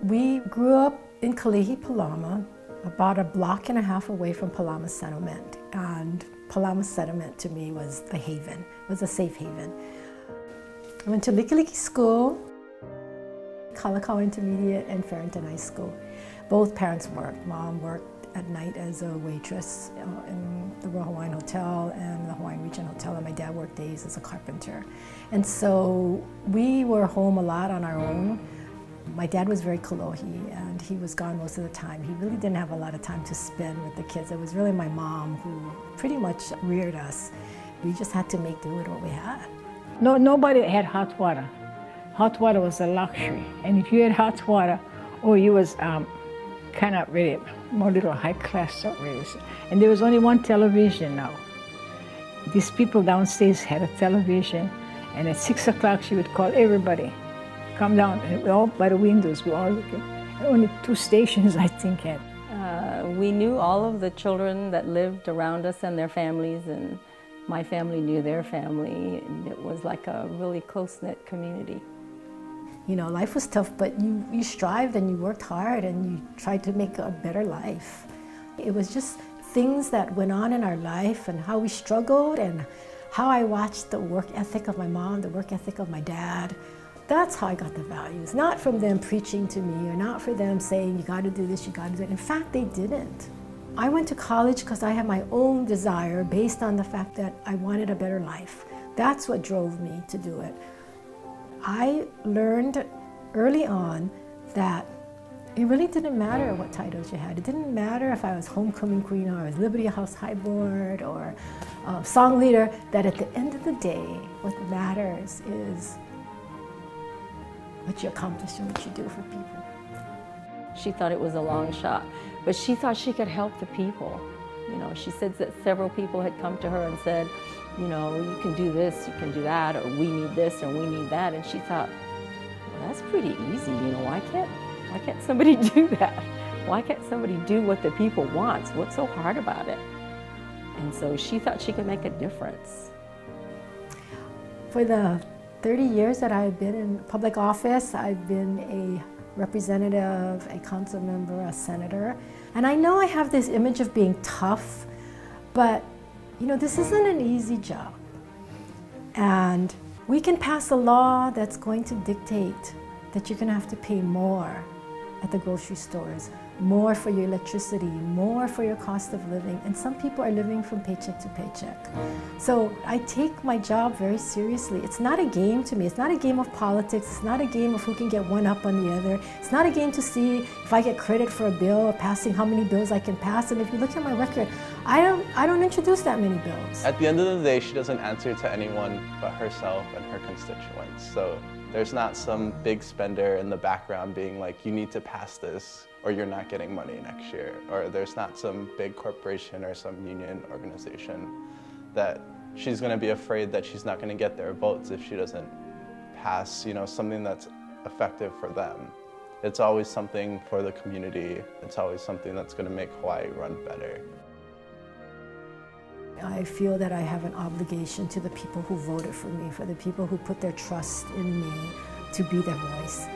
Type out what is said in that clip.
We grew up in Kalihi, Palama, about a block and a half away from Palama Settlement. And Palama Settlement to me was the haven, was a safe haven. I went to Lickilicky School, Kalakaua Intermediate, and Farrington High School. Both parents worked. Mom worked at night as a waitress in the Royal Hawaiian Hotel and the Hawaiian Region Hotel, and my dad worked days as a carpenter. And so we were home a lot on our own. My dad was very kolohi, and he was gone most of the time. He really didn't have a lot of time to spend with the kids. It was really my mom who pretty much reared us. We just had to make do with what we had. No, nobody had hot water. Hot water was a luxury. And if you had hot water, oh, you was kind of really more little high class already. And there was only one television now. These people downstairs had a television, and at 6 o'clock she would call everybody. Come down, and we all by the windows, we all looking. Only 2 stations, I think, had. We knew all of the children that lived around us and their families, and my family knew their family, and it was like a really close-knit community. You know, life was tough, but you strived and you worked hard and you tried to make a better life. It was just things that went on in our life and how we struggled and how I watched the work ethic of my mom, the work ethic of my dad. That's how I got the values, not from them preaching to me or not for them saying, you gotta do this, you gotta do it. In fact, they didn't. I went to college because I had my own desire based on the fact that I wanted a better life. That's what drove me to do it. I learned early on that it really didn't matter what titles you had. It didn't matter if I was homecoming queen or I was Liberty House High Board or song leader, that at the end of the day, what matters is what you accomplish and what you do for people. She thought it was a long shot, but she thought she could help the people. You know, she said that several people had come to her and said, you know, you can do this, you can do that, or we need this, or we need that. And she thought, well, that's pretty easy. You know, why can't somebody do that? Why can't somebody do what the people want? What's so hard about it? And so she thought she could make a difference. For the 30 years that I've been in public office, I've been a representative, a council member, a senator. And I know I have this image of being tough, but you know, this isn't an easy job. And we can pass a law that's going to dictate that you're gonna have to pay more at the grocery stores, more for your electricity, more for your cost of living, and some people are living from paycheck to paycheck. So I take my job very seriously. It's not a game to me. It's not a game of politics. It's not a game of who can get one up on the other. It's not a game to see if I get credit for a bill or passing how many bills I can pass. And if you look at my record, I don't introduce that many bills. At the end of the day, she doesn't answer to anyone but herself and her constituents. So there's not some big spender in the background being like, you need to pass this or you're not getting money next year. Or there's not some big corporation or some union organization that she's gonna be afraid that she's not gonna get their votes if she doesn't pass, you know, something that's effective for them. It's always something for the community. It's always something that's gonna make Hawaii run better. I feel that I have an obligation to the people who voted for me, for the people who put their trust in me to be their voice.